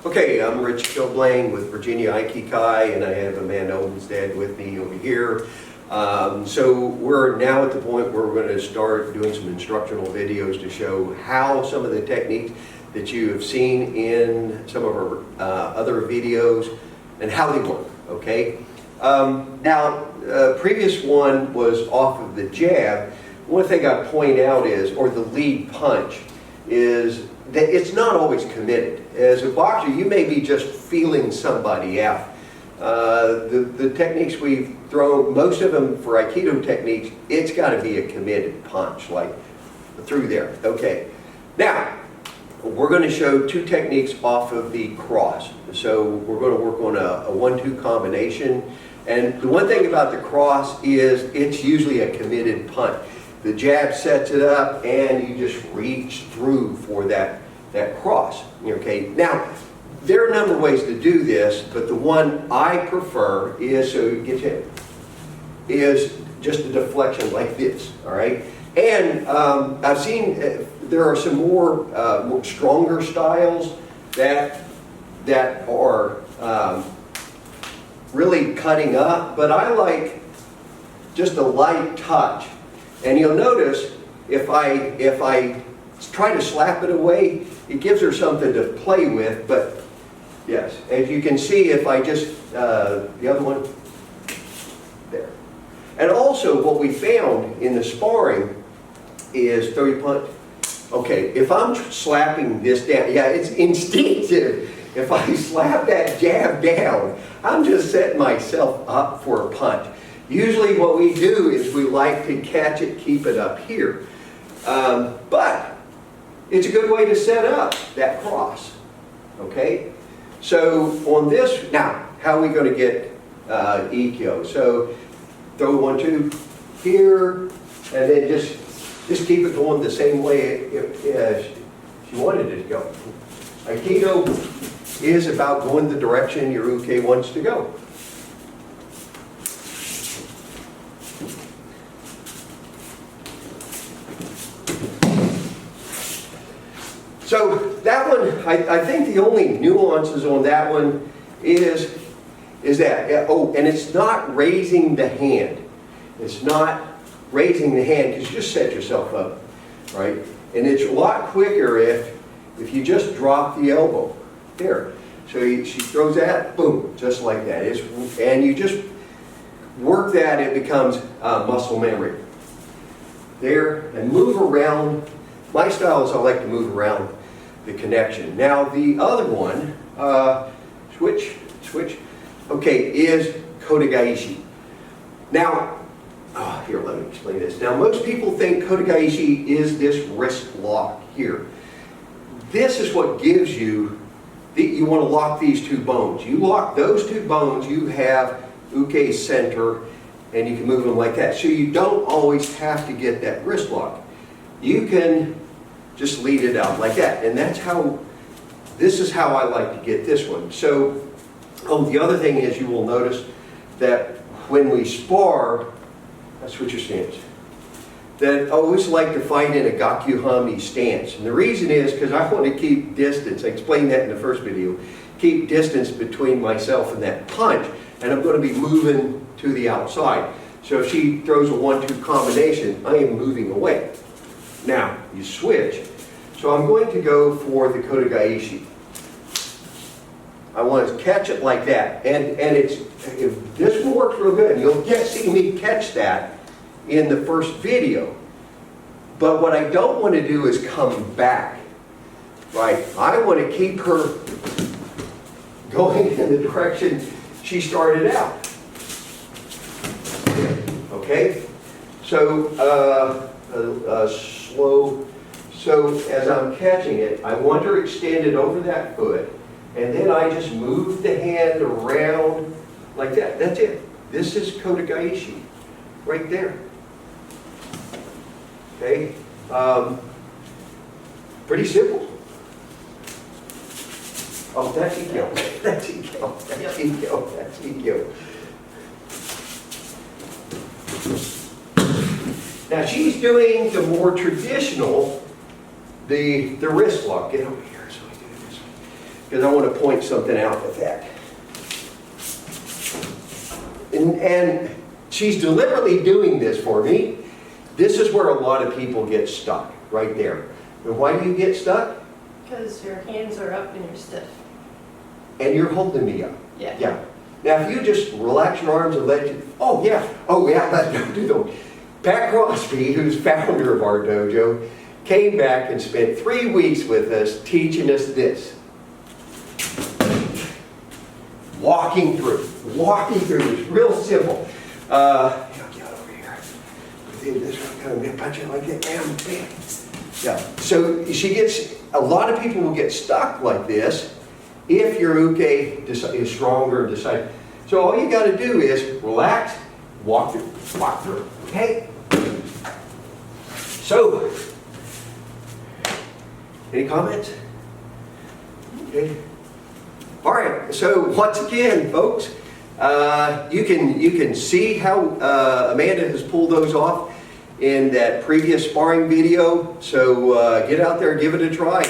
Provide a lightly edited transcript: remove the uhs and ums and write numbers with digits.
Okay, I'm Rich Killblane with Virginia Aikikai, and I have Amanda Olmstead with me over here. So we're now at the point where we're going to start doing some instructional videos to show how some of the techniques that you have seen in some of our other videos and how they work, okay? Previous one was off of the jab. One thing I point out is, or the lead punch, is that it's not always committed. As a boxer, you may be just feeling somebody out. The techniques we've thrown, most of them for Aikido techniques, it's got to be a committed punch, like through there. Okay. Now, we're going to show two techniques off of the cross. So we're going to work on a 1-2 combination. And the one thing about the cross is it's usually a committed punch. The jab sets it up and you just reach through for that cross. Okay. Now, there are a number of ways to do this, but the one I prefer is, so you get it, is just a deflection like this. All right. And I've seen there are some more stronger styles that are really cutting up, but I like just a light touch. And you'll notice if I try to slap it away, it gives her something to play with. But yes, as you can see, if I just the other one there. And also, what we found in the sparring is 30 punch. Okay, if I'm slapping this down, yeah, it's instinctive. If I slap that jab down, I'm just setting myself up for a punch. Usually what we do is we like to catch it, keep it up here. But it's a good way to set up that cross. Okay? So on this, now, how are we going to get Ikkyo? So throw 1-2 here, and then just keep it going the same way as you wanted it to go. Aikido is about going the direction your uke wants to go. So that one, I think the only nuances on that one is that, oh, and it's not raising the hand. It's not raising the hand because you just set yourself up, right? And it's a lot quicker if you just drop the elbow there. So she throws that, boom, just like that. And you just work that, it becomes muscle memory. There, and move around. My style is I like to move around the connection. Now the other one, switch, okay, is kotegaishi. Now, here, let me explain this. Now, most people think kotegaishi is this wrist lock here. This is what gives you, you want to lock these two bones. You lock those two bones, you have uke center, and you can move them like that. So you don't always have to get that wrist lock. You can just lead it out like that. And this is how I like to get this one. So, the other thing is you will notice that when we spar, switch your stance. That I always like to fight in a gakuhami stance. And the reason is because I want to keep distance. I explained that in the first video. Keep distance between myself and that punch. And I'm going to be moving to the outside. So if she throws a 1-2 combination, I am moving away. Now, you switch. So I'm going to go for the kotegaishi. I want to catch it like that. And this one works real good. You'll see me catch that in the first video. But what I don't want to do is come back. Right? I want to keep her going in the direction she started out. Okay? So, slow. So as I'm catching it, I want her extended over that foot, and then I just move the hand around like that. That's it. This is kotegaishi, right there. Okay? Pretty simple. Oh, that's Ikkyo. That's Ikkyo. That's Ikkyo. That's Ikkyo. Now she's doing the more traditional, the wrist lock. Get over here so I do it this way. because I want to point something out with that. And she's deliberately doing this for me. This is where a lot of people get stuck, right there. And why do you get stuck? Because your hands are up and you're stiff. And you're holding me up. Yeah. Yeah. Now, if you just relax your arms and let you, oh yeah, let's do the. Pat Crosby, who's founder of our dojo, came back and spent 3 weeks with us teaching us this. Walking through. It's real simple. Get over here. This one, kind of punch it like that, bam, bam. Yeah. So a lot of people will get stuck like this if your uke is stronger and decide. So all you got to do is relax, walk through. Okay. So, any comments? Okay. All right. So once again, folks, you can see how Amanda has pulled those off in that previous sparring video. So get out there, give it a try.